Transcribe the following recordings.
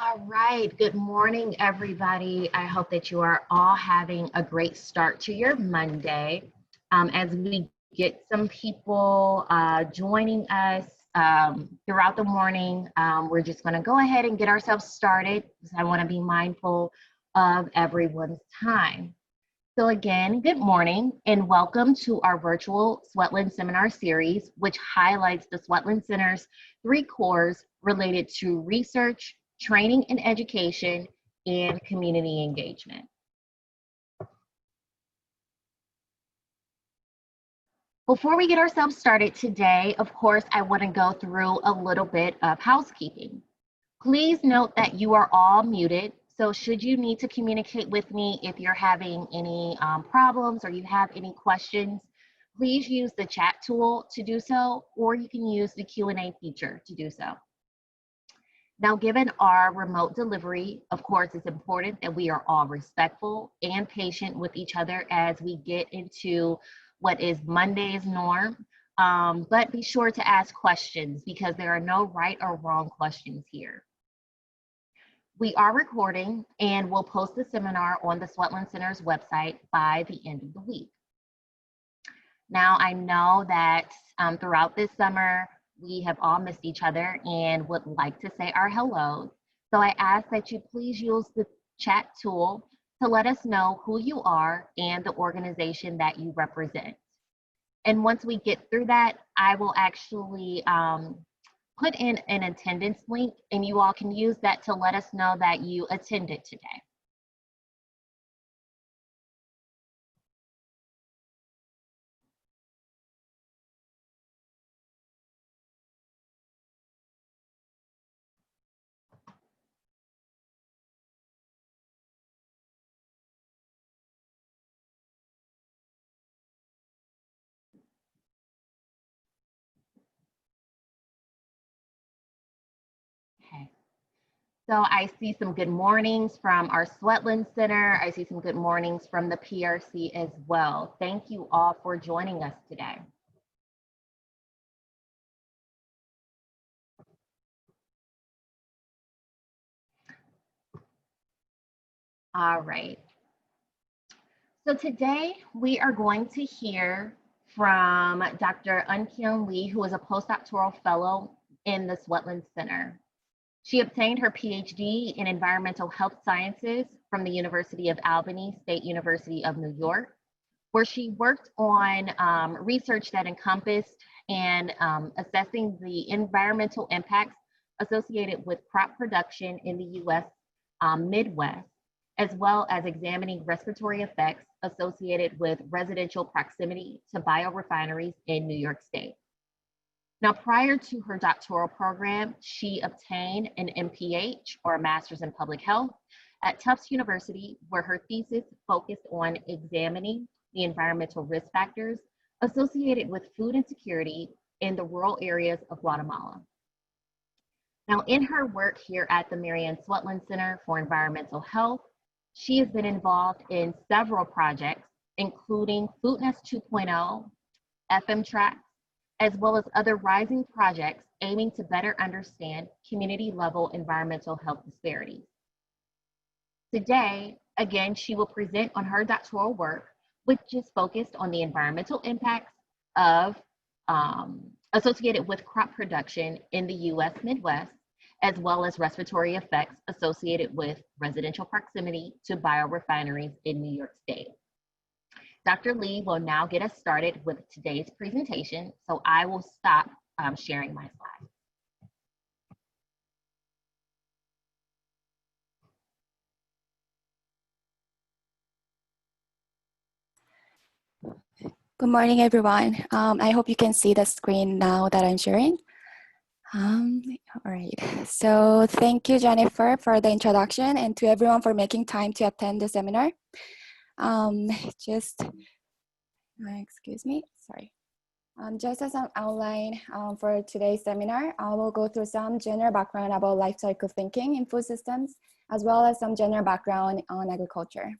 All right. Good morning, everybody. I hope that you are all having a great start to your Monday. As we get some people joining us throughout the morning, we're just going to go ahead and get ourselves started because I want to be mindful of everyone's time. So again, good morning and welcome to our virtual Swetland seminar series, which highlights the Swetland Center's 3 cores related to research, training and education, and community engagement. Before we get ourselves started today, of course, I want to go through a little bit of housekeeping. Please note that you are all muted. So should you need to communicate with me if you're having any problems or you have any questions, please use the chat tool to do so, or you can use the Q&A feature to do so. Now, given our remote delivery, of course, it's important that we are all respectful and patient with each other as we get into what is Monday's norm. But be sure to ask questions because there are no right or wrong questions here. We are recording and we'll post the seminar on the Swetland Center's website by the end of the week. Now, I know that throughout this summer, we have all missed each other and would like to say our hellos. So I ask that you please use the chat tool to let us know who you are and the organization that you represent. And once we get through that, I will actually put in an attendance link and you all can use that to let us know that you attended today. Okay. So I see some good mornings from our Swetland Center. I see some good mornings from the PRC as well. Thank you all for joining us today. All right. So today we are going to hear from Dr. Kyung, who is a postdoctoral fellow in the Swetland Center. She obtained her PhD in environmental health sciences from the University of Albany State University of New York, where she worked on research that encompassed and assessing the environmental impacts associated with crop production in the US Midwest, as well as examining respiratory effects associated with residential proximity to biorefineries in New York State. Now, prior to her doctoral program, she obtained an MPH, or a Master's in Public Health, at Tufts University, where her thesis focused on examining the environmental risk factors associated with food insecurity in the rural areas of Guatemala. Now, in her work here at the Marianne Swetland Center for Environmental Health, she has been involved in several projects, including Foodness 2.0, FM Tracks, as well as other rising projects aiming to better understand community-level environmental health disparities. Today, again, she will present on her doctoral work, which is focused on the environmental impacts of associated with crop production in the US Midwest, as well as respiratory effects associated with residential proximity to biorefineries in New York State. Dr. Lee will now get us started with today's presentation, so I will stop sharing my slides. Good morning, everyone. I hope you can see the screen now that I'm sharing. All right, so thank you, Jennifer, for the introduction and to everyone for making time to attend the seminar. Excuse me, sorry. Just as an outline for today's seminar, I will go through some general background about life cycle thinking in food systems, as well as some general background on agriculture.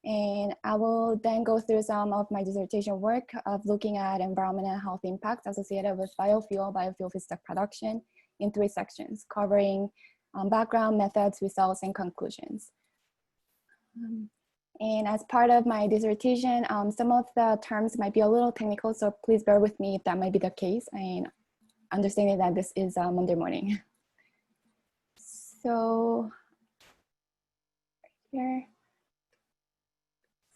And I will then go through some of my dissertation work of looking at environmental health impacts associated with biofuel feedstock production in 3 sections, covering background, methods, results, and conclusions. And as part of my dissertation, some of the terms might be a little technical, so please bear with me if that might be the case, and understanding that this is Monday morning. So here.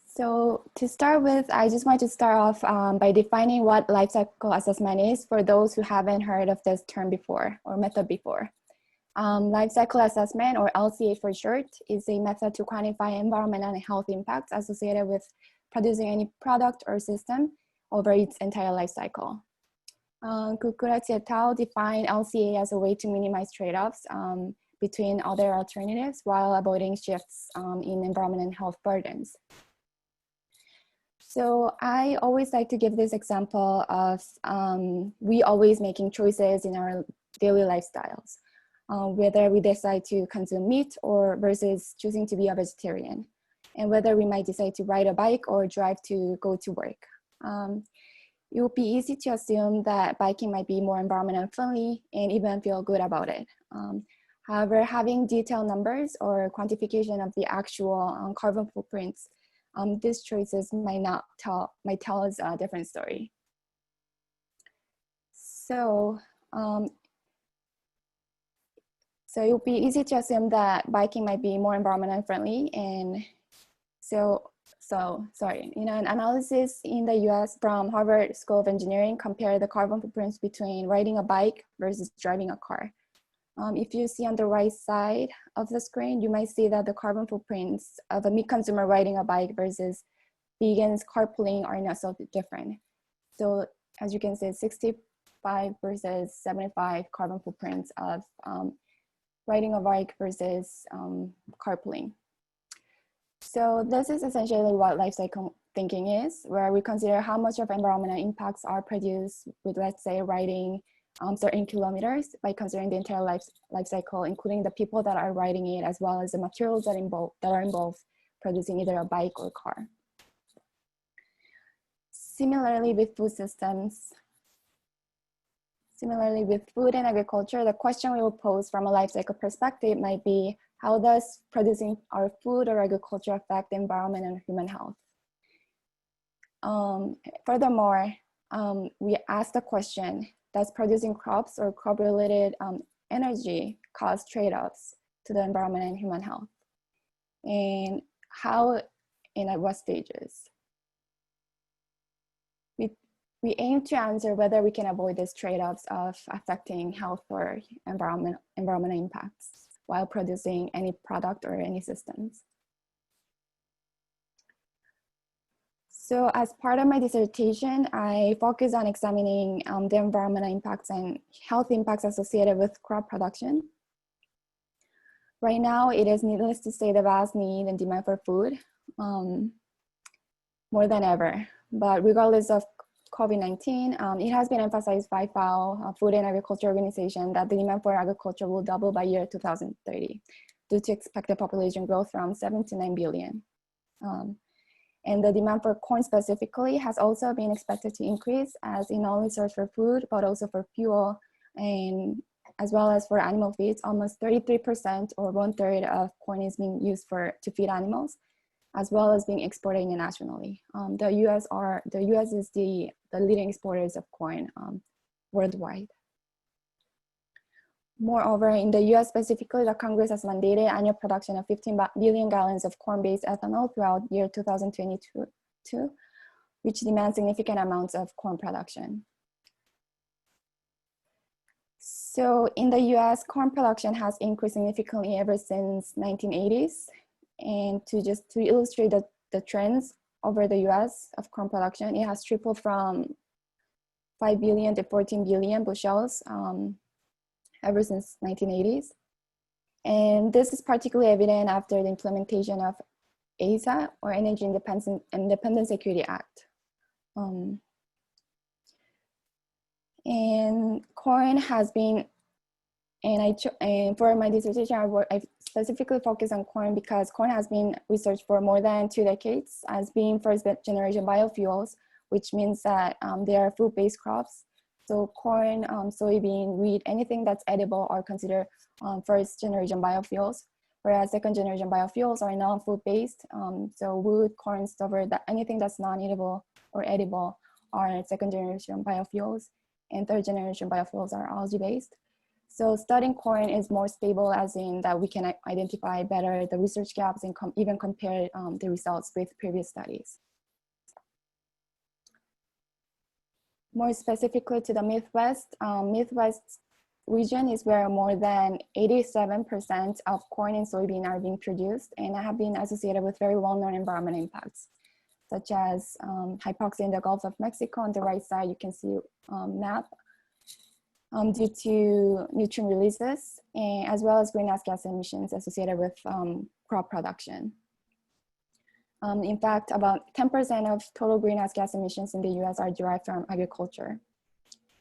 So to start with, I just want to start off by defining what life cycle assessment is for those who haven't heard of this term before or method before. Life cycle assessment, or LCA for short, is a method to quantify environmental and health impacts associated with producing any product or system over its entire life cycle. Kukuratsu et al. Defined LCA as a way to minimize trade-offs between other alternatives while avoiding shifts in environment and health burdens. So I always like to give this example of we always making choices in our daily lifestyles, whether we decide to consume meat or versus choosing to be a vegetarian, and whether we might decide to ride a bike or drive to go to work. It would be easy to assume that biking might be more environmentally friendly and even feel good about it. However, having detailed numbers or quantification of the actual carbon footprints, these choices might tell us a different story. So it would be easy to assume that biking might be more environmentally friendly, and sorry, an analysis in the US from Harvard School of Engineering compared the carbon footprints between riding a bike versus driving a car. If you see on the right side of the screen, you might see that the carbon footprints of a meat consumer riding a bike versus vegans carpooling are not so different. So as you can see, 65 versus 75 carbon footprints of riding a bike versus carpooling. So this is essentially what life cycle thinking is, where we consider how much of environmental impacts are produced with, let's say, riding certain kilometers by considering the entire life cycle, including the people that are riding it, as well as the materials that are involved producing either a bike or car. Similarly with food systems, similarly with food and agriculture, the question we will pose from a life cycle perspective might be, how does producing our food or agriculture affect the environment and human health? Furthermore, we ask the question, does producing crops or crop-related energy cause trade-offs to the environment and human health? And how and at what stages? We aim to answer whether we can avoid these trade-offs of affecting health or environmental impacts while producing any product or any systems. So as part of my dissertation, I focus on examining the environmental impacts and health impacts associated with crop production. Right now, it is needless to say the vast need and demand for food more than ever. But regardless of COVID-19, it has been emphasized by FAO, Food and Agriculture Organization, that the demand for agriculture will double by year 2030 due to expected population growth from 7 to 9 billion. And the demand for corn specifically has also been expected to increase, as it not only serves for food, but also for fuel, and as well as for animal feeds. Almost 33% or 1/3 of corn is being used to feed animals, as well as being exported internationally. The US is the leading exporters of corn worldwide. Moreover, in the US specifically, the Congress has mandated annual production of 15 billion gallons of corn-based ethanol throughout year 2022, which demands significant amounts of corn production. So in the US, corn production has increased significantly ever since 1980s. And to illustrate the trends over the US of corn production, it has tripled from 5 billion to 14 billion bushels ever since 1980s. And this is particularly evident after the implementation of ESA, or Energy Independent Security Act. And corn has been, and for my dissertation, I specifically focus on corn because corn has been researched for more than 2 decades as being first generation biofuels, which means that they are food-based crops So corn, soybean, wheat, anything that's edible are considered first generation biofuels, whereas second generation biofuels are non-food based. So wood, corn, stubble, that anything that's non-edible or edible are second generation biofuels, and third generation biofuels are algae based. So studying corn is more stable, as in that we can identify better the research gaps and even compare the results with previous studies. More specifically to the Midwest, Midwest region is where more than 87% of corn and soybean are being produced and have been associated with very well-known environmental impacts, such as hypoxia in the Gulf of Mexico. On the right side, you can see map due to nutrient releases, and as well as greenhouse gas emissions associated with crop production. In fact, about 10% of total greenhouse gas emissions in the US are derived from agriculture.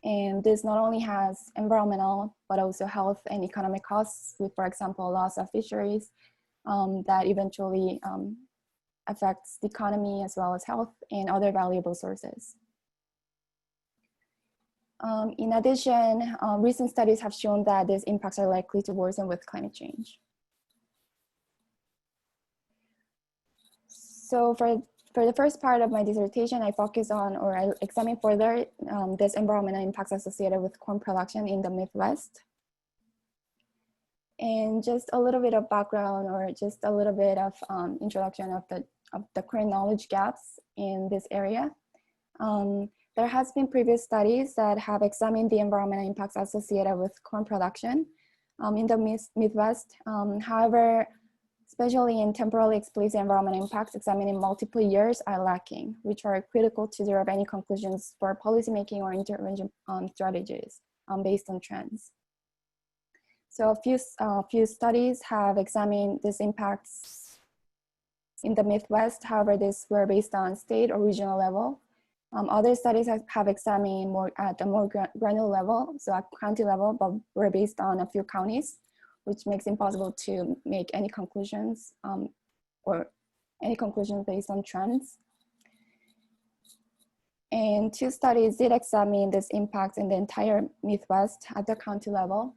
And this not only has environmental, but also health and economic costs with, for example, loss of fisheries that eventually affects the economy as well as health and other valuable sources. In addition, recent studies have shown that these impacts are likely to worsen with climate change. So for the first part of my dissertation, I focus on, or I examine further these environmental impacts associated with corn production in the Midwest. And just a little bit of background, or just a little bit of introduction of the current knowledge gaps in this area. There has been previous studies that have examined the environmental impacts associated with corn production in the Midwest. However, especially in temporally explicit environmental impacts examining multiple years are lacking, which are critical to derive any conclusions for policymaking or intervention strategies based on trends. So a few studies have examined these impacts in the Midwest. However, these were based on state or regional level. Other studies have examined more at the more granular level, so at county level, but were based on a few counties, which makes it impossible to make any conclusions or any conclusions based on trends. And two studies did examine this impact in the entire Midwest at the county level.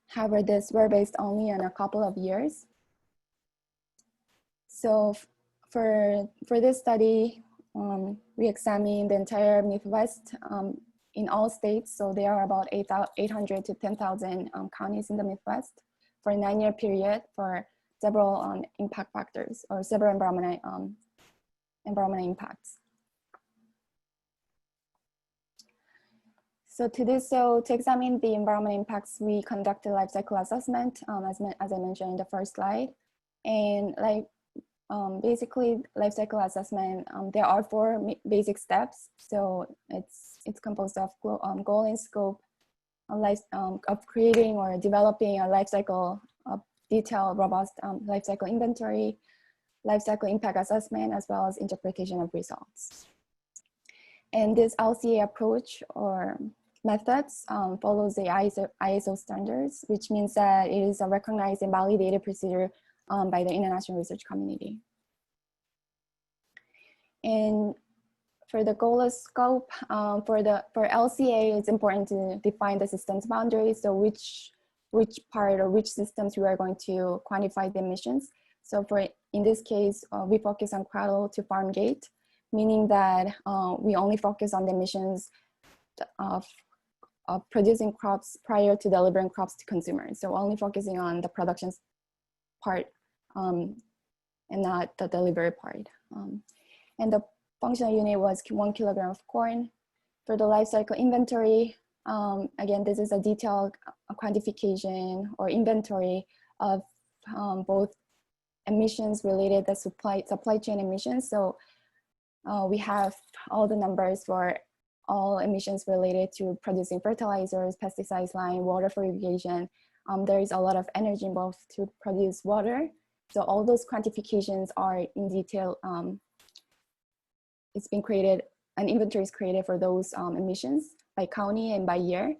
However, these were based only on a couple of years. So for this study, we examined the entire Midwest in all states. So there are about 800 to 10,000 counties in the Midwest for a 9-year period for several impact factors or several environmental impacts. So to examine the environmental impacts, we conducted life cycle assessment, as I mentioned in the first slide. And basically life cycle assessment, there are 4 basic steps. So it's composed of goal and scope of creating or developing a life cycle, detailed, robust life cycle inventory, life cycle impact assessment, as well as interpretation of results. And this LCA approach or methods follows the ISO standards, which means that it is a recognized and validated procedure by the international research community. And for the goal scope, for LCA, it's important to define the system's boundaries. So which part or which systems we are going to quantify the emissions. So in this case, we focus on cradle to farm gate, meaning that we only focus on the emissions of producing crops prior to delivering crops to consumers. So only focusing on the production part and not the delivery part. And the functional unit was 1 kilogram of corn. For the life cycle inventory, again, this is a detailed quantification or inventory of both emissions related to supply chain emissions. So we have all the numbers for all emissions related to producing fertilizers, pesticides, lime, water for irrigation. There is a lot of energy involved to produce water. So all those quantifications are in detail. It's been created, an inventory is created for those emissions by county and by year.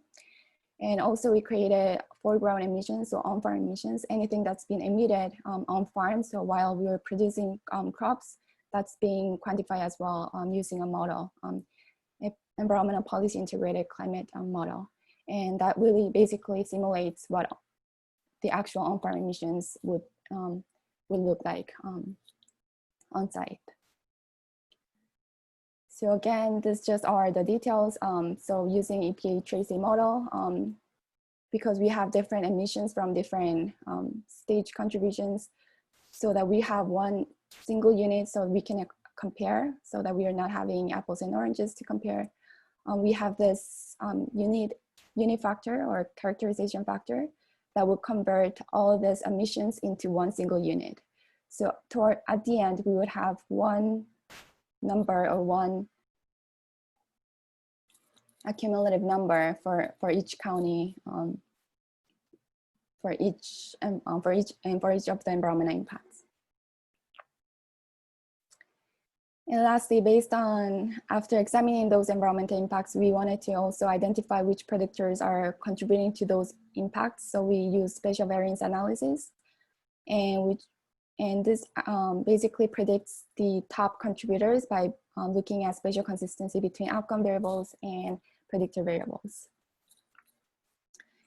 And also we created foreground emissions, so on-farm emissions, anything that's been emitted on farm. So while we were producing crops, that's being quantified as well using a model. And environmental policy integrated climate model. And that really basically simulates what the actual on-farm emissions would look like on site. So again, this just are the details. So using EPA Tracy model, because we have different emissions from different stage contributions, so that we have one single unit so we can compare, so that we are not having apples and oranges to compare. We have this unit factor or characterization factor that will convert all of these emissions into one single unit. So at the end, we would have one number or one accumulative number for each county, for each of the environmental impacts. And lastly, after examining those environmental impacts, we wanted to also identify which predictors are contributing to those impacts. So we use spatial variance analysis, and this basically predicts the top contributors by looking at spatial consistency between outcome variables and predictor variables.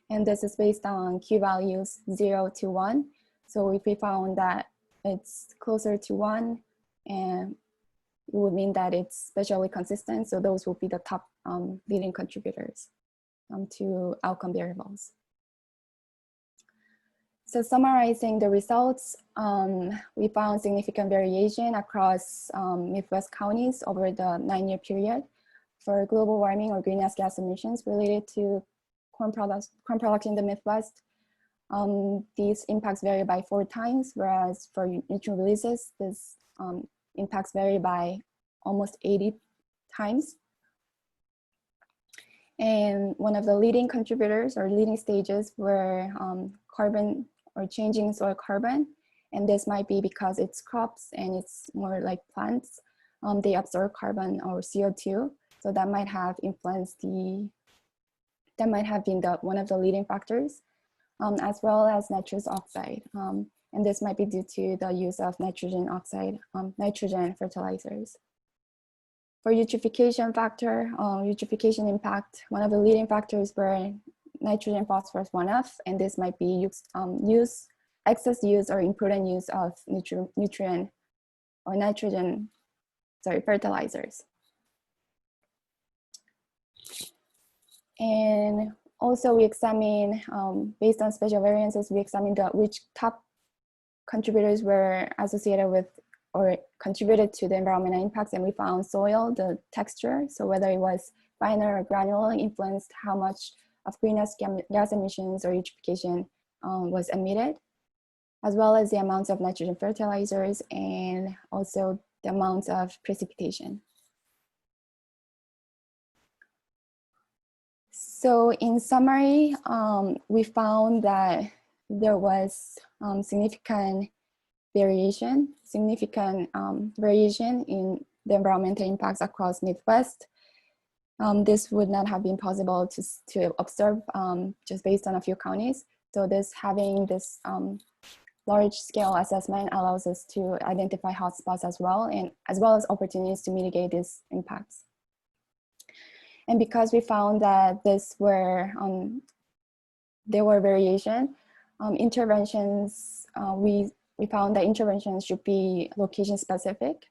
And this is based on Q values 0 to 1. So if we found that it's closer to 1, and it would mean that it's spatially consistent. So those will be the top leading contributors to outcome variables. So summarizing the results, we found significant variation across Midwest counties over the 9-year period for global warming or greenhouse gas emissions related to corn production in the Midwest. These impacts vary by 4 times, whereas for nutrient releases, this impacts vary by almost 80 times. And one of the leading contributors or leading stages were carbon or changing soil carbon. And this might be because it's crops and it's more like plants. They absorb carbon or CO2. So that might have influenced that might have been one of the leading factors, as well as nitrous oxide. And this might be due to the use of nitrogen oxide, nitrogen fertilizers. For eutrophication factor, eutrophication impact, one of the leading factors were nitrogen phosphorus runoff, and this might be excess use or imprudent use of nutrient or nitrogen, fertilizers. And also we examine, based on spatial variances, we examined which top contributors were associated with or contributed to the environmental impacts, and we found soil, the texture, so whether it was finer or granular, influenced how much of greenhouse gas emissions or eutrophication was emitted, as well as the amounts of nitrogen fertilizers and also the amounts of precipitation. So in summary, we found that there was significant variation in the environmental impacts across Midwest. This would not have been possible to observe just based on a few counties. So having this large scale assessment allows us to identify hotspots as well, and as well as opportunities to mitigate these impacts. And because we found that there were variation, interventions, we found that interventions should be location specific.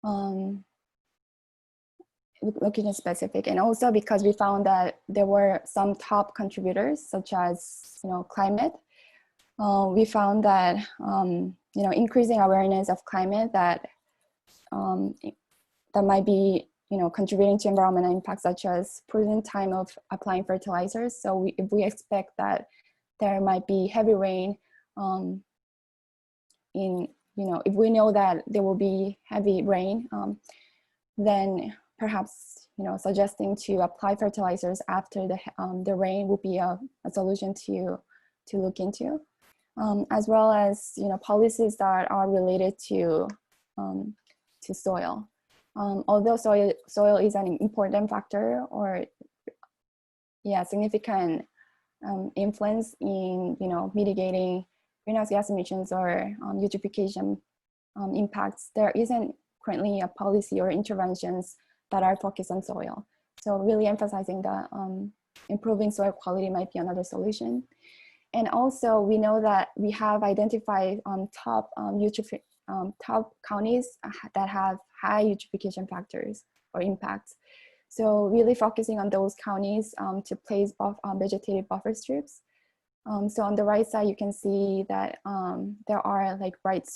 And also because we found that there were some top contributors, such as climate. We found that increasing awareness of climate that might be contributing to environmental impacts, such as prudent time of applying fertilizers. So if we expect that there might be heavy rain, if we know that there will be heavy rain, then perhaps suggesting to apply fertilizers after the rain would be a solution to look into, as well as policies that are related to soil. Although soil is an important factor or significant influence in mitigating greenhouse gas emissions or eutrophication impacts, there isn't currently a policy or interventions that are focused on soil. So really emphasizing the improving soil quality might be another solution. And also we know that we have identified top top counties that have high eutrophication factors or impacts. So really focusing on those counties to place vegetative buffer strips. So on the right side, you can see that there are like bright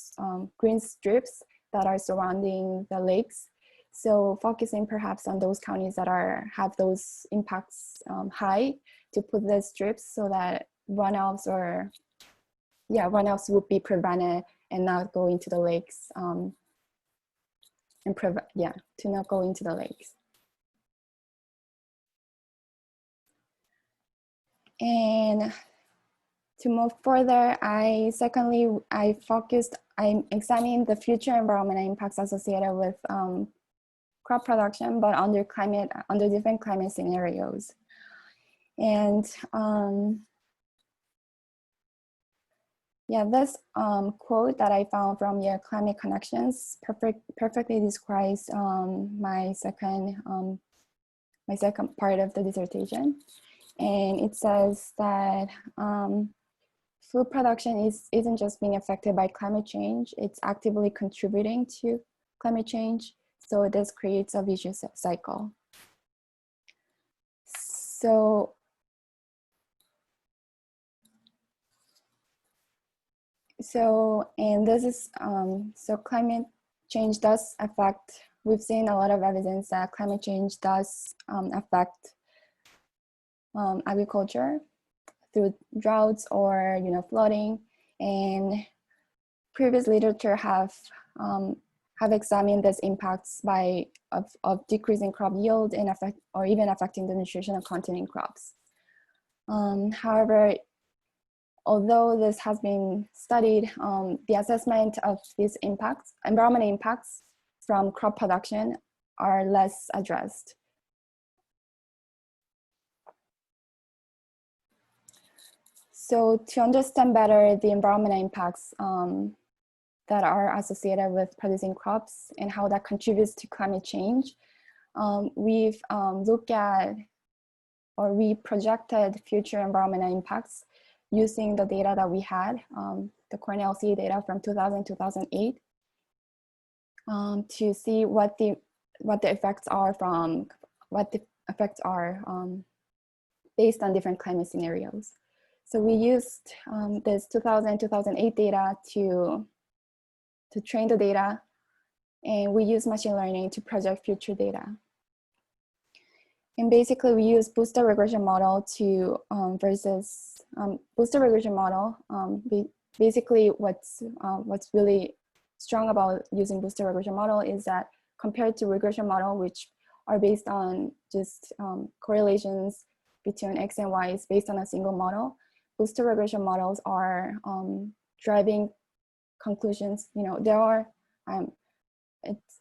green strips that are surrounding the lakes. So focusing perhaps on those counties that have those impacts high, to put the strips so that runoffs would be prevented and not go into the lakes to not go into the lakes. And to move further, I examined the future environmental impacts associated with crop production, but under different climate scenarios. And this quote that I found from your Climate Connections perfectly describes my second part of the dissertation. And it says that food production isn't just being affected by climate change, it's actively contributing to climate change. So this creates a vicious cycle. And this is, so climate change does affect, we've seen a lot of evidence that climate change does affect agriculture through droughts or flooding, and previous literature have examined these impacts of decreasing crop yield and even affecting the nutritional content in crops. However, although this has been studied, the assessment of these impacts, environmental impacts from crop production, are less addressed. So to understand better the environmental impacts that are associated with producing crops and how that contributes to climate change, we've looked at, or we projected future environmental impacts using the data that we had, the Cornell C data from 2000-2008, to see what the effects are based on different climate scenarios. So we used this 2000-2008 data to train the data, and we use machine learning to project future data. And basically, we use booster regression model to booster regression model. Basically, what's really strong about using booster regression model is that compared to regression model, which are based on just correlations between X and Y is based on a single model, booster regression models are driving conclusions. It's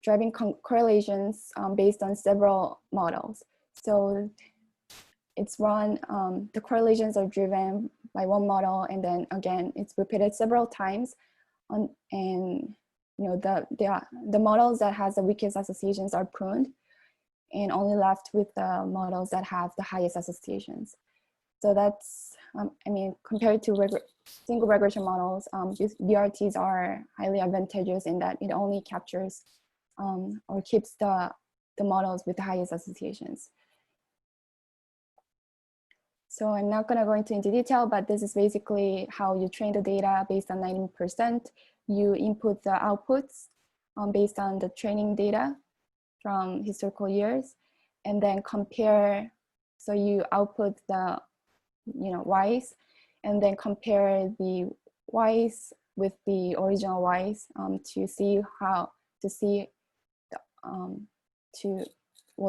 driving correlations based on several models. So it's run, the correlations are driven by one model, and then again, it's repeated several times. And the models that has the weakest associations are pruned, and only left with the models that have the highest associations. So that's, compared to single regression models, BRTs are highly advantageous in that it only captures or keeps the models with the highest associations. So I'm not gonna go into detail, but this is basically how you train the data based on 90%. You input the outputs based on the training data from historical years, and then compare. So you output the Ys, and then compare the Ys with the original Ys to see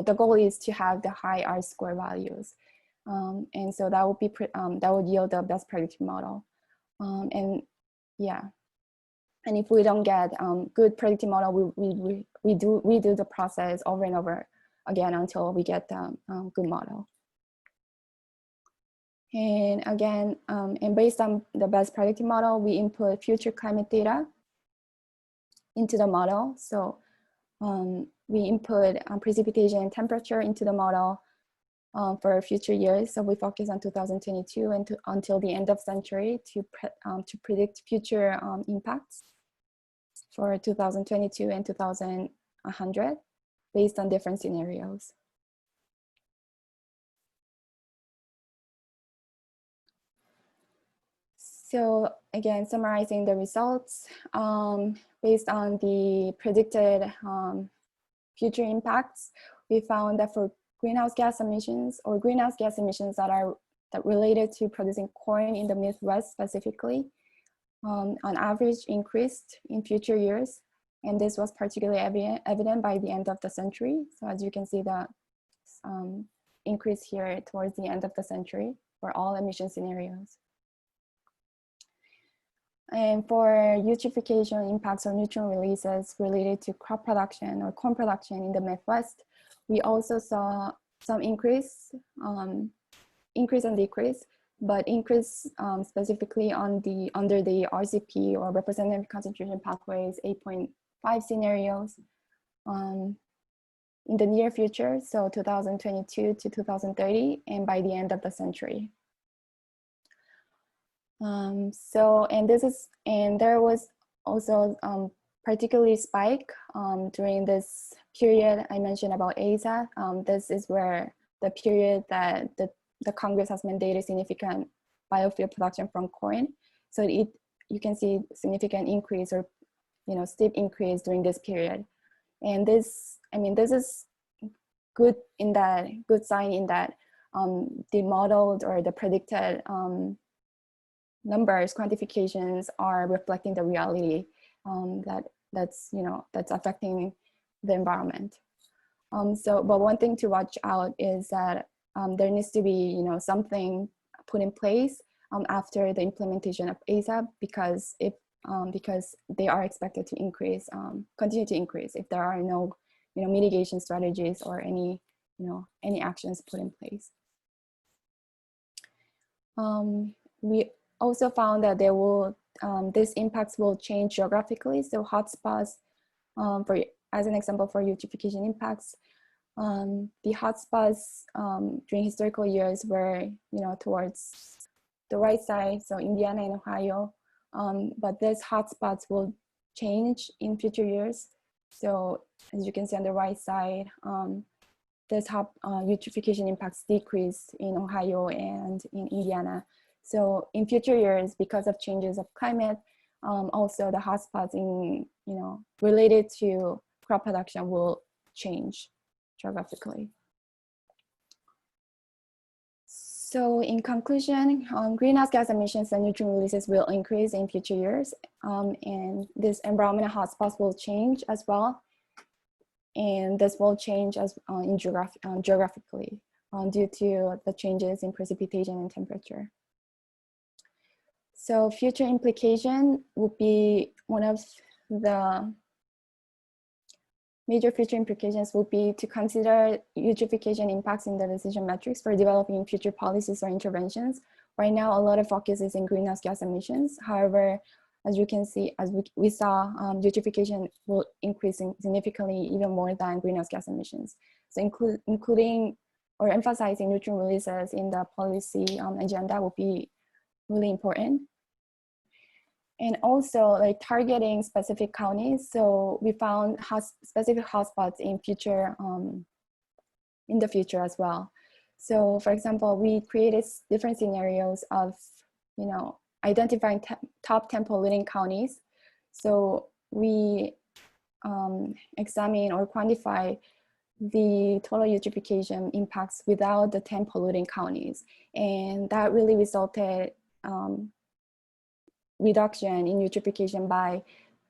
the goal is to have the high R-square values. And so that would be that would yield the best predictive model. And if we don't get good predictive model, we do the process over and over again until we get the good model. And again, and based on the best predictive model, we input future climate data into the model. So we input precipitation and temperature into the model for future years. So we focus on 2022 and until the end of century to predict future impacts for 2022 and 2100 based on different scenarios. So again, summarizing the results, based on the predicted future impacts, we found that for greenhouse gas emissions that related to producing corn in the Midwest specifically, on average increased in future years. And this was particularly evident by the end of the century. So as you can see, the increase here towards the end of the century for all emission scenarios. And for eutrophication impacts or nutrient releases related to crop production or corn production in the Midwest, we also saw some increase and decrease, but increase specifically on under the RCP or representative concentration pathways 8.5 scenarios in the near future, so 2022 to 2030, and by the end of the century. There was also particularly spike during this period I mentioned about ASAP. This is where the period that the Congress has mandated significant biofuel production from corn. So you can see significant increase or steep increase during this period. And this is good sign in that the modeled or the predicted numbers, quantifications are reflecting the reality that's affecting the environment. But one thing to watch out is that there needs to be something put in place after the implementation of ASAP, because they are expected to increase, continue to increase if there are no mitigation strategies or any actions put in place. We also found that these impacts will change geographically. So hotspots, as an example for eutrophication impacts, the hotspots during historical years were towards the right side, so Indiana and Ohio, but these hotspots will change in future years. So as you can see on the right side, this eutrophication impacts decrease in Ohio and in Indiana. So in future years, because of changes of climate, also the hotspots related to crop production will change geographically. So in conclusion, greenhouse gas emissions and nutrient releases will increase in future years, and these environmental hotspots will change as well. And this will change as geographically due to the changes in precipitation and temperature. So future implication would be one of the major future implications would be to consider eutrophication impacts in the decision metrics for developing future policies or interventions. Right now, a lot of focus is in greenhouse gas emissions. However, as you can see, as we saw, eutrophication will increase significantly even more than greenhouse gas emissions. So including or emphasizing nutrient releases in the policy agenda will be really important. And also like targeting specific counties. So we found specific hotspots in the future as well. So for example, we created different scenarios of, identifying top 10 polluting counties. So we examine or quantify the total eutrophication impacts without the 10 polluting counties. And that really resulted reduction in eutrophication by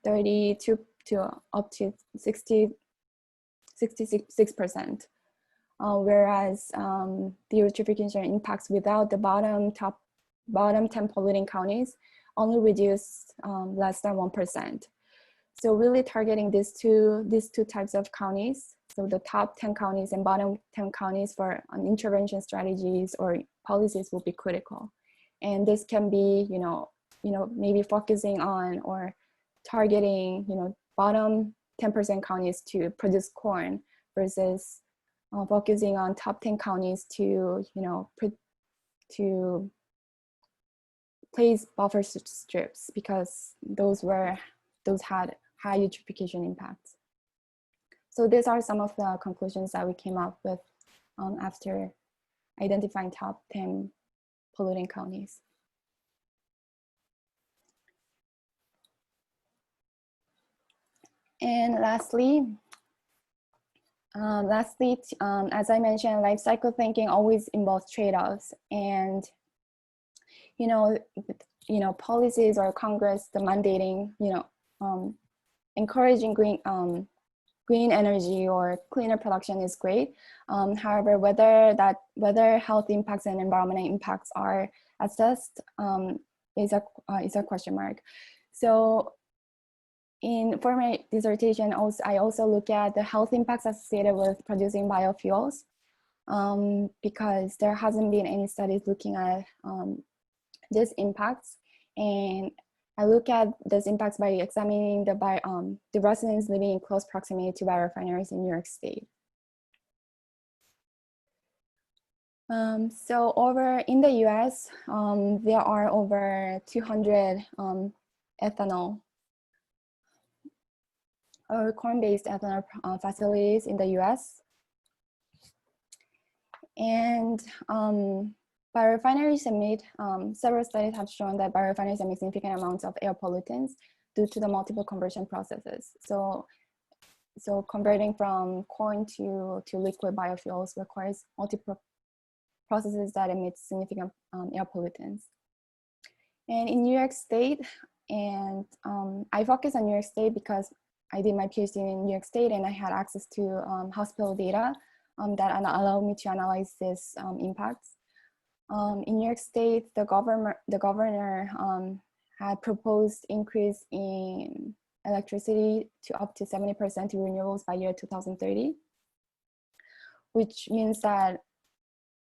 32 to up to 66%. Whereas the eutrophication impacts without the bottom 10 polluting counties only reduced less than 1%. So really targeting these two types of counties, so the top 10 counties and bottom 10 counties for intervention strategies or policies will be critical. And this can be, maybe focusing on or targeting, bottom 10% counties to produce corn versus focusing on top 10 counties to, to place buffer strips because those had high eutrophication impacts. So these are some of the conclusions that we came up with after identifying top 10 polluting counties. And lastly, as I mentioned, life cycle thinking always involves trade-offs, and policies or Congress, the mandating, encouraging green energy or cleaner production is great. However, whether health impacts and environmental impacts are assessed is a question mark. So for my dissertation, I also look at the health impacts associated with producing biofuels because there hasn't been any studies looking at these impacts. And I look at these impacts by examining the residents living in close proximity to biorefineries in New York State. So in the US, there are over 200 ethanol or corn-based ethanol facilities in the US. And biorefineries emit, several studies have shown that biorefineries emit significant amounts of air pollutants due to the multiple conversion processes. So converting from corn to liquid biofuels requires multiple processes that emit significant air pollutants. And in New York State, and I focus on New York State because I did my PhD in New York State and I had access to hospital data that allowed me to analyze these impacts. In New York State, the governor had proposed increase in electricity to up to 70% to renewables by year 2030, which means that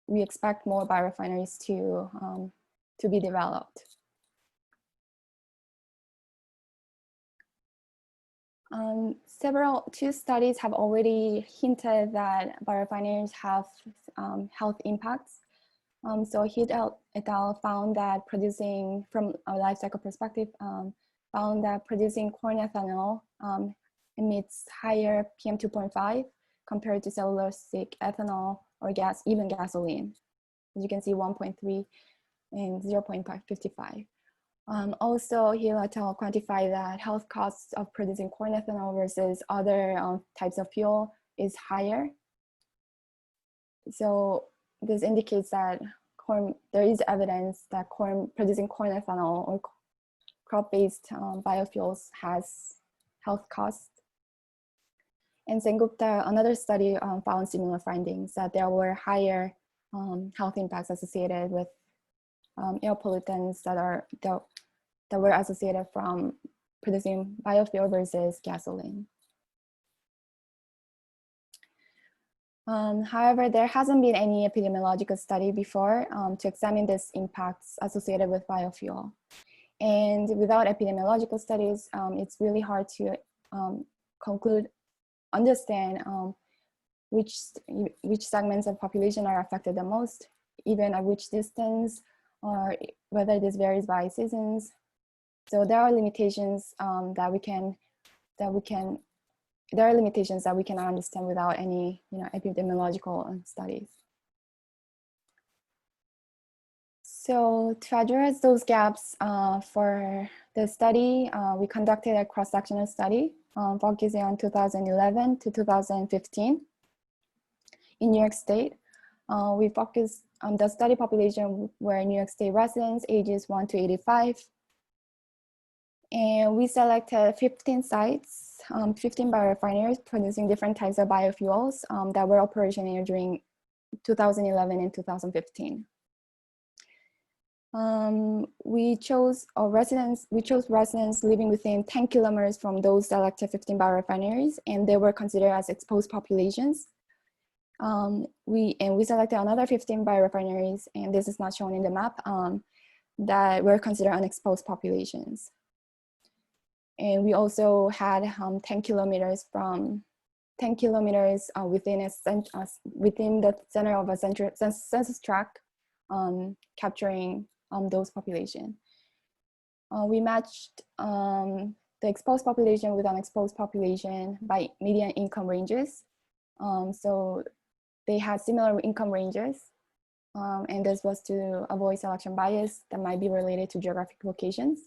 we expect more biorefineries to be developed. Two studies have already hinted that biorefineries have health impacts. So Heath et al. Found that producing, from a life cycle perspective, found that producing corn ethanol emits higher PM2.5 compared to cellulosic ethanol or even gasoline. As you can see, 1.3 and 0.55. Also, Heath et al. Quantify that health costs of producing corn ethanol versus other types of fuel is higher. So this indicates that there is evidence that producing corn ethanol or crop-based biofuels has health costs. And Sengupta, another study found similar findings, that there were higher health impacts associated with air pollutants that were associated from producing biofuel versus gasoline. However, there hasn't been any epidemiological study before to examine these impacts associated with biofuel. And without epidemiological studies, it's really hard to understand which segments of population are affected the most, even at which distance, or whether this varies by seasons. So there are limitations that we can understand without any epidemiological studies. So to address those gaps for the study, we conducted a cross-sectional study focusing on 2011 to 2015 in New York State. We focused on the study population were New York State residents ages 1 to 85. And we selected 15 sites, 15 biorefineries producing different types of biofuels that were operational during 2011 and 2015. We chose residents living within 10 kilometers from those selected 15 biorefineries, and they were considered as exposed populations. We selected another 15 biorefineries, and this is not shown in the map, that were considered unexposed populations. And we also had 10 kilometers within within the center of a census tract, capturing those population. We matched the exposed population with unexposed population by median income ranges. So they had similar income ranges, and this was to avoid selection bias that might be related to geographic locations.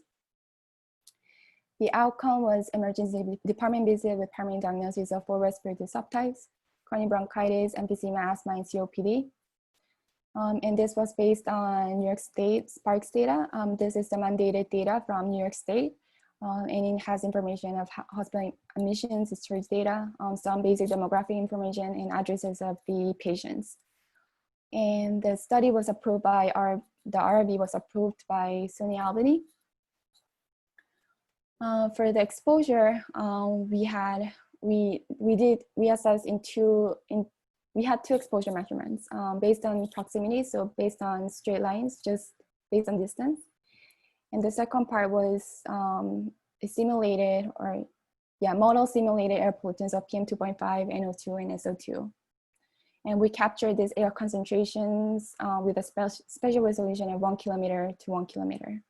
The outcome was emergency department visit with primary diagnosis of 4 respiratory subtypes: chronic bronchitis, emphysema, asthma, and COPD. And this was based on New York State Sparks data. This is the mandated data from New York State, and it has information of hospital admissions, discharge data, some basic demographic information, and addresses of the patients. And the study was approved by the RRB was approved by SUNY Albany. For the exposure, we had two exposure measurements based on proximity, so based on straight lines, just based on distance. And the second part was model simulated air pollutants of PM2.5, NO2, and SO2. And we captured these air concentrations with a spatial resolution of 1 kilometer to 1 kilometer.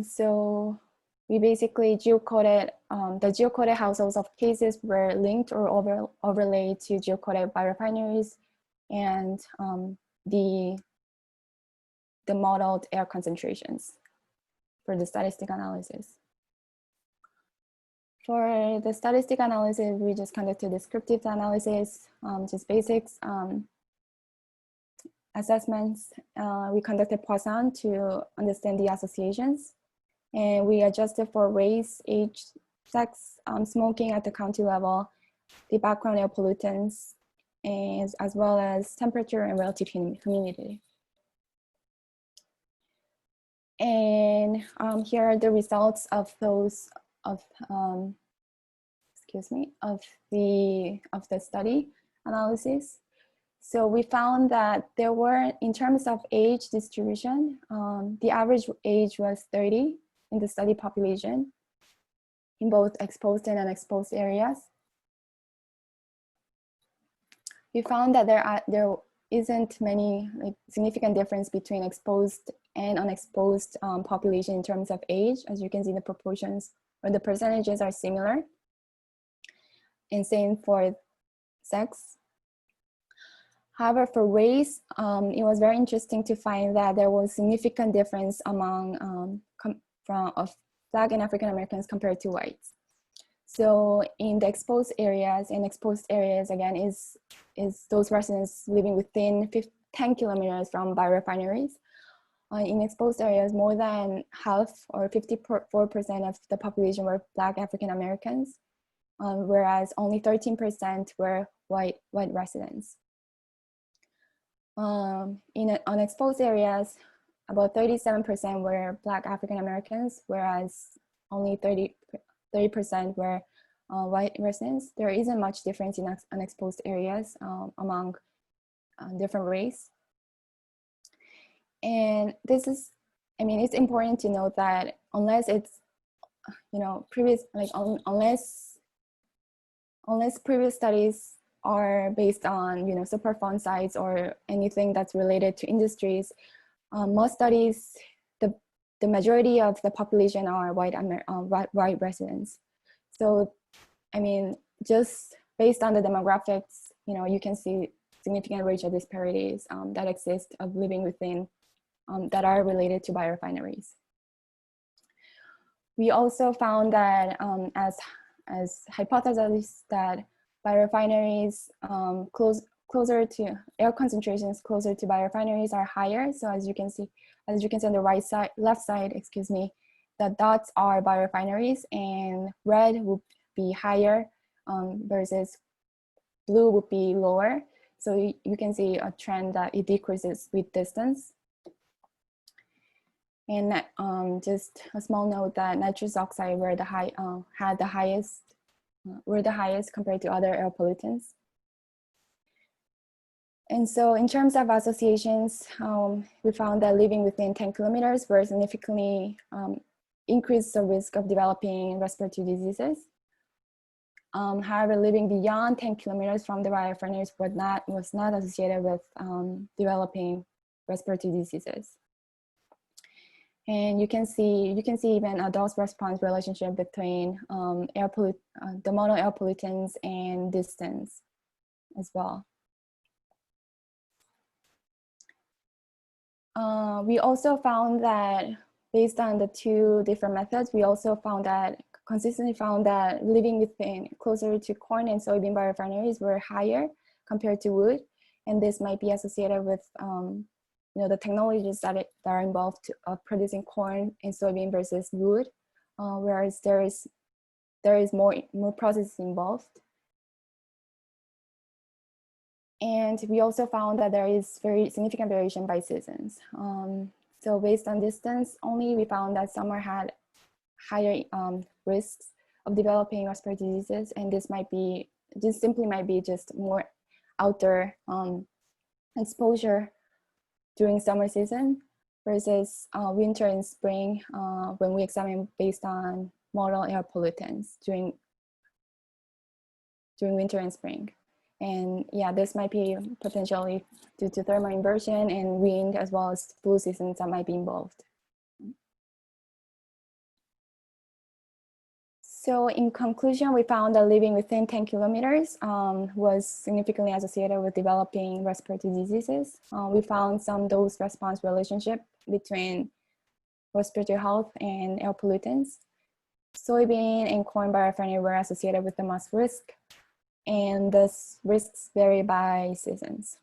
So we basically geocoded, the geocoded households of cases were linked or overlaid to geocoded biorefineries and the modeled air concentrations for the statistic analysis. For the statistic analysis, we just conducted descriptive analysis, just basics, assessments. We conducted Poisson to understand the associations. And we adjusted for race, age, sex, smoking at the county level, the background air pollutants, and as well as temperature and relative humidity. And here are the results of those of the study analysis. So we found that there were, in terms of age distribution, the average age was 30 in the study population in both exposed and unexposed areas. We found that there isn't many significant difference between exposed and unexposed population in terms of age. As you can see, the proportions or the percentages are similar. And same for sex. However, for race, it was very interesting to find that there was significant difference among of Black and African Americans compared to whites. So in the exposed areas, again is those residents living within 10 kilometers from biorefineries. In exposed areas, more than half or 54% of the population were Black African Americans, whereas only 13% were white residents. In unexposed areas, about 37% were Black African Americans, whereas only 30% were white residents. There isn't much difference in unexposed areas among different race. And this is, it's important to note that unless it's, unless previous studies are based on, Superfund sites or anything that's related to industries, most studies, the majority of the population are white residents. So, just based on the demographics, you can see significant racial disparities that exist of living within, that are related to biorefineries. We also found that as hypothesized that biorefineries closer to air concentrations closer to biorefineries are higher. So as you can see on the left side, the dots are biorefineries, and red would be higher versus blue would be lower. So you can see a trend that it decreases with distance. And just a small note that nitrous oxide were the highest compared to other air pollutants. And so in terms of associations, we found that living within 10 kilometers were significantly increase the risk of developing respiratory diseases. However, living beyond 10 kilometers from the biorefineries was not associated with developing respiratory diseases. And you can see even a dose response relationship between the model air pollutants and distance as well. We also found that based on the two different methods, we also consistently found that living within closer to corn and soybean biorefineries were higher compared to wood. And this might be associated with the technologies that are involved of producing corn and soybean versus wood, whereas there is more processes involved. And we also found that there is very significant variation by seasons. So based on distance only, we found that summer had higher risks of developing respiratory diseases, and this simply might be just more outdoor exposure during summer season versus winter and spring when we examine based on model air pollutants during winter and spring. And yeah, this might be potentially due to thermal inversion and wind, as well as flu seasons that might be involved. So in conclusion, we found that living within 10 kilometers was significantly associated with developing respiratory diseases. We found some dose-response relationship between respiratory health and air pollutants. Soybean and corn biorefinery were associated with the most risk, and thus risks vary by seasons.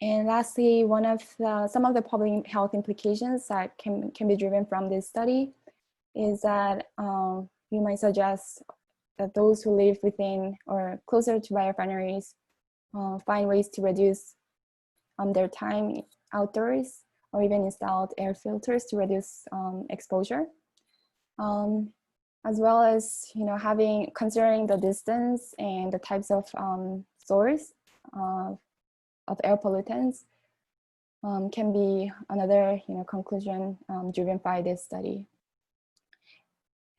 And lastly, some of the public health implications that can be driven from this study is that we might suggest that those who live within or closer to biorefineries find ways to reduce their time outdoors, or even installed air filters to reduce exposure. As well as considering the distance and the types of source of air pollutants can be another conclusion driven by this study.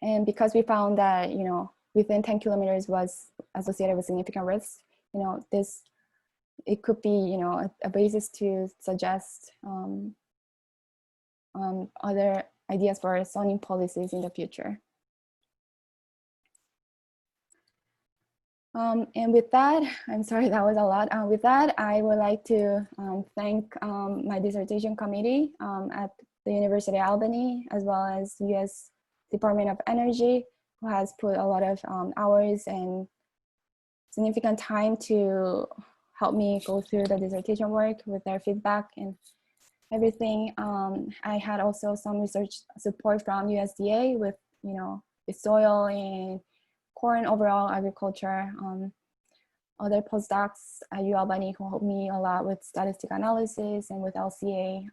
And because we found that within 10 kilometers was associated with significant risks, it could be a basis to suggest other ideas for zoning policies in the future. And with that, I'm sorry, that was a lot. With that, I would like to thank my dissertation committee at the University of Albany, as well as US Department of Energy, who has put a lot of hours and significant time to help me go through the dissertation work with their feedback and everything. I had also some research support from USDA with, the soil and corn overall agriculture, other postdocs at U Albany who helped me a lot with statistic analysis and with LCA.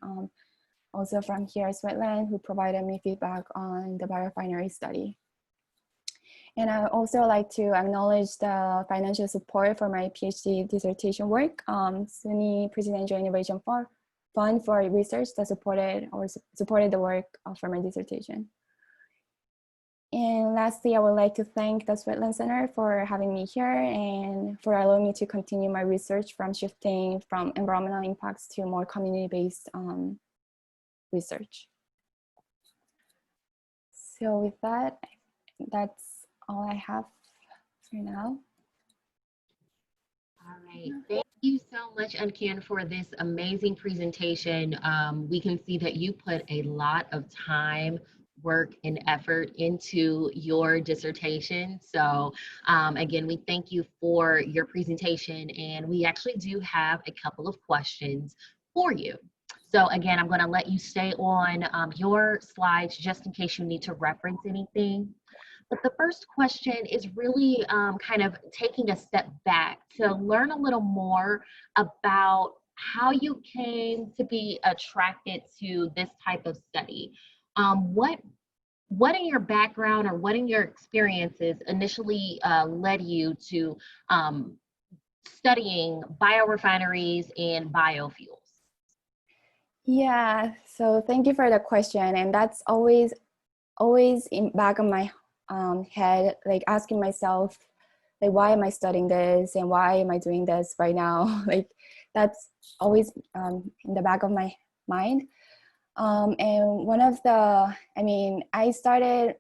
Also from here at Swetland, who provided me feedback on the biorefinery study. And I also like to acknowledge the financial support for my PhD dissertation work, SUNY Presidential Innovation Fund for Research that supported the work for my dissertation. And lastly, I would like to thank the Swetland Center for having me here and for allowing me to continue my research from shifting from environmental impacts to more community-based research. So with that, that's all I have for now. All right, thank you so much, Uncan, for this amazing presentation. We can see that you put a lot of time, work, and effort into your dissertation. So again, we thank you for your presentation, and we actually do have a couple of questions for you. So again, I'm going to let you stay on your slides just in case you need to reference anything. But the first question is really kind of taking a step back to learn a little more about how you came to be attracted to this type of study. What in your background or what in your experiences initially led you to studying biorefineries and biofuels? Yeah, so thank you for the question. And that's always in back of my head, like asking myself, like, why am I studying this and why am I doing this right now? Like, that's always in the back of my mind. And one of the, I mean, I started,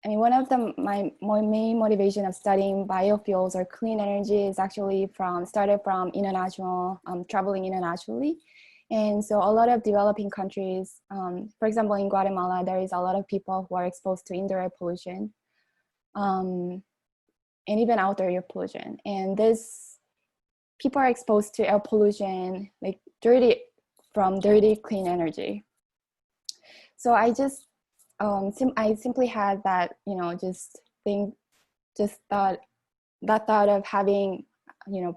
I mean, one of the my main motivation of studying biofuels or clean energy is actually started from international, traveling internationally. And so a lot of developing countries, for example, in Guatemala, there is a lot of people who are exposed to indoor pollution, and even outdoor air pollution. And this, people are exposed to air pollution, like dirty clean energy. So I simply had that, just thought, that thought of having,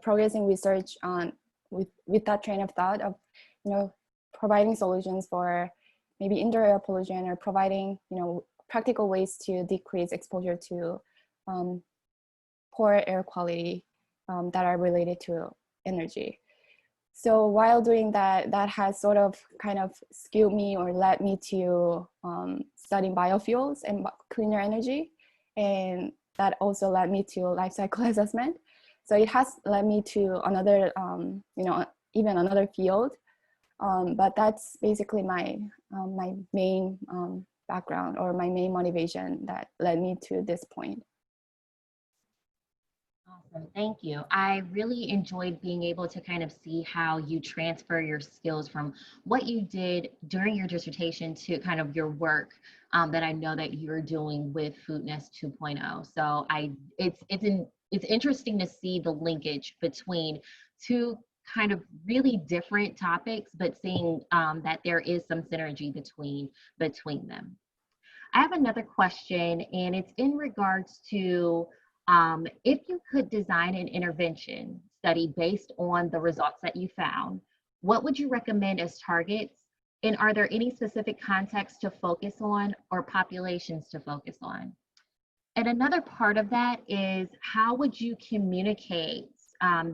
progressing research on with that train of thought of, you know, providing solutions for maybe indoor air pollution, or providing, practical ways to decrease exposure to poor air quality that are related to energy. So while doing that, that has sort of kind of skewed me or led me to studying biofuels and cleaner energy. And that also led me to life cycle assessment. So it has led me to another, even another field. But that's basically my main background, or my main motivation that led me to this point. Awesome, thank you. I really enjoyed being able to kind of see how you transfer your skills from what you did during your dissertation to kind of your work that I know that you're doing with Foodness 2.0. So it's interesting to see the linkage between two kind of really different topics, but seeing that there is some synergy between them. I have another question, and it's in regards to if you could design an intervention study based on the results that you found, what would you recommend as targets? And are there any specific contexts to focus on or populations to focus on? And another part of that is how would you communicate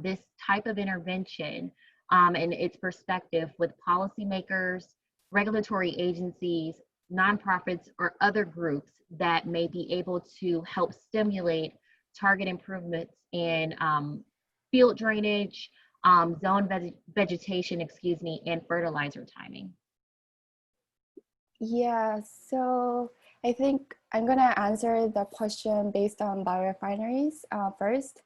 this type of intervention and its perspective with policymakers, regulatory agencies, nonprofits, or other groups that may be able to help stimulate target improvements in field drainage, vegetation, and fertilizer timing? Yeah, so I think I'm gonna answer the question based on biorefineries first.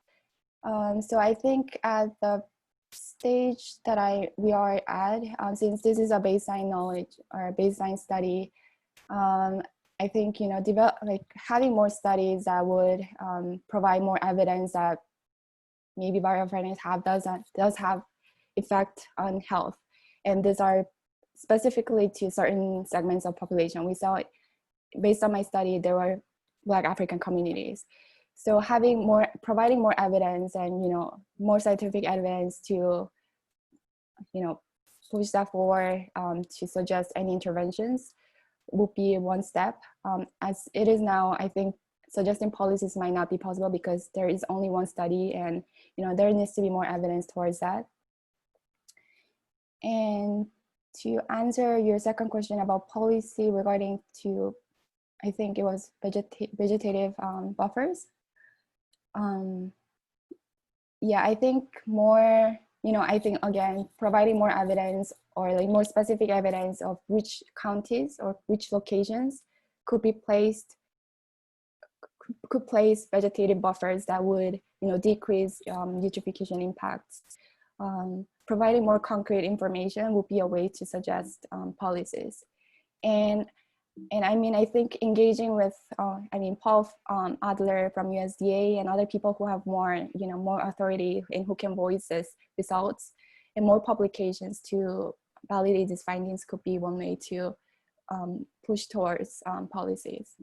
So I think at the stage that we are at, since this is a baseline knowledge or a baseline study, I think, having more studies that would provide more evidence that maybe biorefineries does have effect on health, and these are specifically to certain segments of population. We saw, based on my study, there were Black African communities. So providing more evidence and, more scientific evidence to, push that forward, to suggest any interventions would be one step. As it is now, I think suggesting policies might not be possible because there is only one study, and, there needs to be more evidence towards that. And to answer your second question about policy regarding to, I think it was vegetative buffers. Yeah, I think more, I think again, providing more evidence, or like more specific evidence of which counties or which locations could place vegetative buffers that would, decrease eutrophication impacts. Providing more concrete information would be a way to suggest policies. And I mean, I think engaging with, Paul Adler from USDA and other people who have more, more authority and who can voice these results, and more publications to validate these findings could be one way to push towards policies.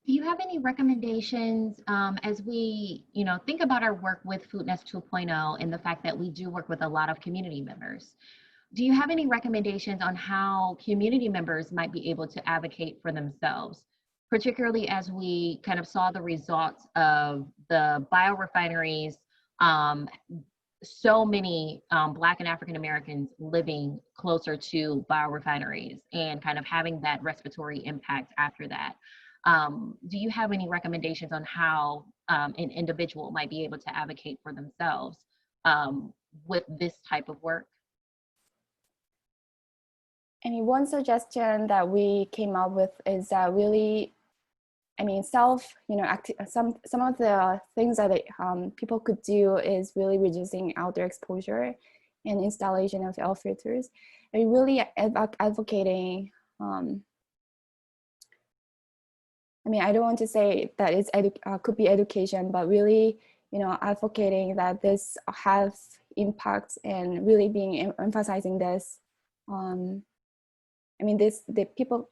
Do you have any recommendations as we, think about our work with Foodness 2.0 and the fact that we do work with a lot of community members? Do you have any recommendations on how community members might be able to advocate for themselves, particularly as we kind of saw the results of the biorefineries so many Black and African Americans living closer to biorefineries and kind of having that respiratory impact after that. Do you have any recommendations on how an individual might be able to advocate for themselves with this type of work? I mean, one suggestion that we came up with is that really, I mean, some of the things that people could do is really reducing outdoor exposure and installation of air filters. And really advocating, I mean, I don't want to say that it's could be education, but really, advocating that this has impacts and really being emphasizing this. I mean, the people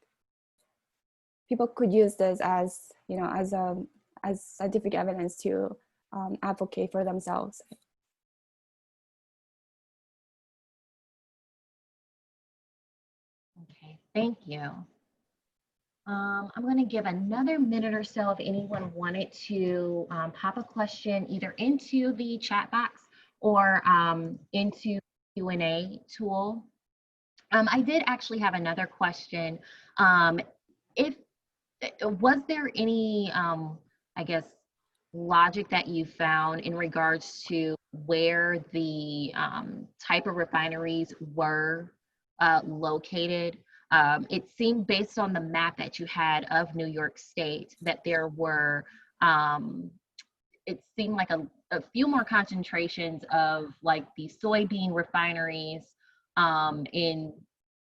could use this as, as scientific evidence to advocate for themselves. Okay, thank you. I'm going to give another minute or so if anyone wanted to pop a question either into the chat box or into Q&A tool. I did actually have another question. If was there any, I guess, logic that you found in regards to where the type of refineries were located? It seemed based on the map that you had of New York State that there were, it seemed like a few more concentrations of like the soybean refineries in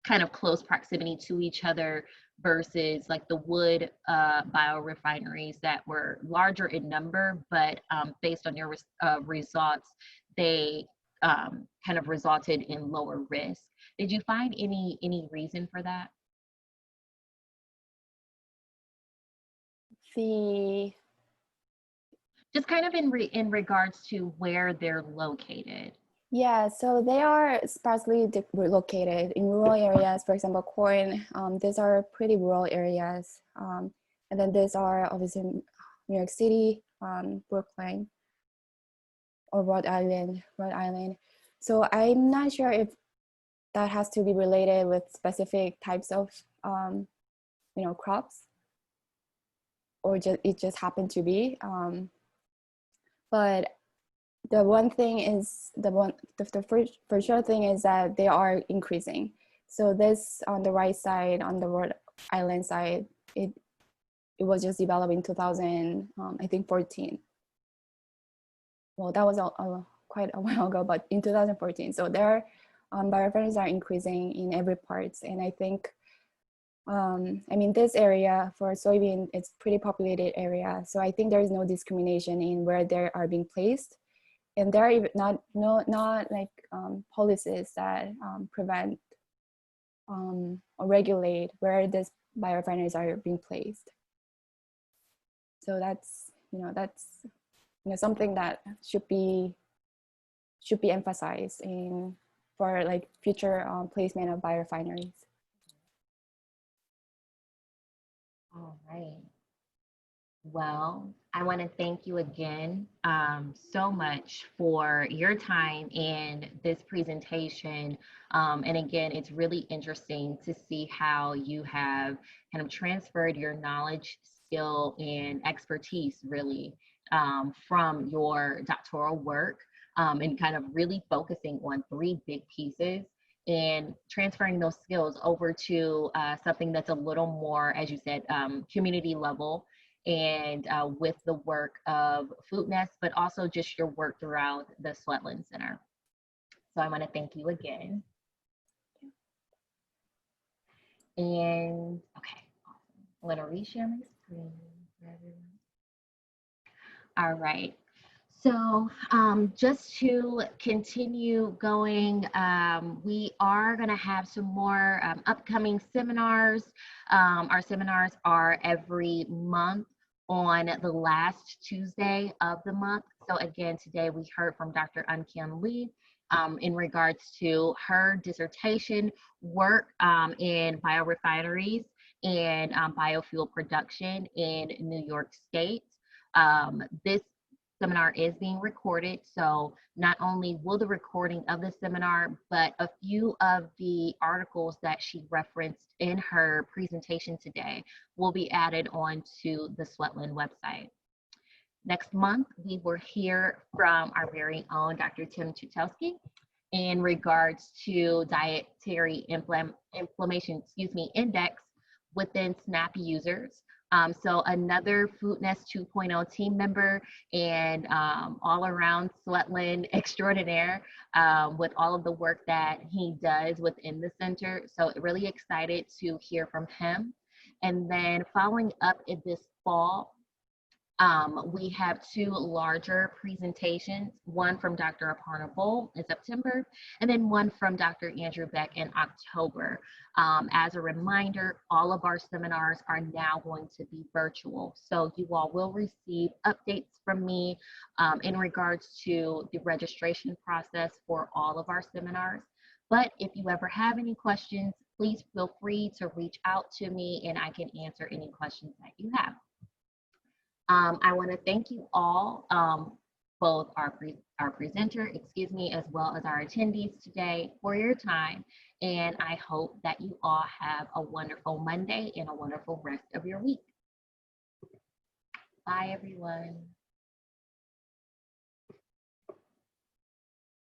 kind of close proximity to each other versus like the wood biorefineries that were larger in number, but based on your results, they kind of resulted in lower risk. Did you find any reason for that? Just kind of in regards to where they're located. Yeah, so they are sparsely located in rural areas. For example, corn. These are pretty rural areas, and then these are obviously New York City, Brooklyn, or Rhode Island. So I'm not sure if that has to be related with specific types of crops, or it just happened to be. But the one thing is the for sure thing is that they are increasing. So this on the right side, on the Rhode Island side, it was just developed in 2000, I think 14. Well, that was quite a while ago, but in 2014. So their biorefineries are increasing in every part, and I think, I mean, this area for soybean, it's pretty populated area. So I think there is no discrimination in where they are being placed. And there are not like policies that prevent or regulate where these biorefineries are being placed. So that's something that should be emphasized for like future placement of biorefineries. All right. Well, I want to thank you again so much for your time in this presentation. And again, it's really interesting to see how you have kind of transferred your knowledge, skill, and expertise really from your doctoral work and kind of really focusing on three big pieces and transferring those skills over to something that's a little more, as you said, community level and with the work of Food Nest, but also just your work throughout the Swetland Center. So I want to thank you again. And okay, awesome. I'm going to reshare my screen for everyone. All right. So just to continue going, we are going to have some more upcoming seminars. Our seminars are every month on the last Tuesday of the month. So again, today we heard from Dr. Kyung Lee in regards to her dissertation work in biorefineries and biofuel production in New York State. This seminar is being recorded. So not only will the recording of the seminar, but a few of the articles that she referenced in her presentation today will be added onto the Swetland website. Next month, we will hear from our very own Dr. Tim Chutowski in regards to dietary inflammation, index within SNAP users. So another Foodnest 2.0 team member and all around Swetland extraordinaire with all of the work that he does within the center. So really excited to hear from him. And then following up in this fall, we have two larger presentations, one from Dr. Aparna Bol in September, and then one from Dr. Andrew Beck in October. As a reminder, all of our seminars are now going to be virtual. So you all will receive updates from me in regards to the registration process for all of our seminars. But if you ever have any questions, please feel free to reach out to me and I can answer any questions that you have. I want to thank you all, both our presenter, as well as our attendees today for your time. And I hope that you all have a wonderful Monday and a wonderful rest of your week. Bye, everyone.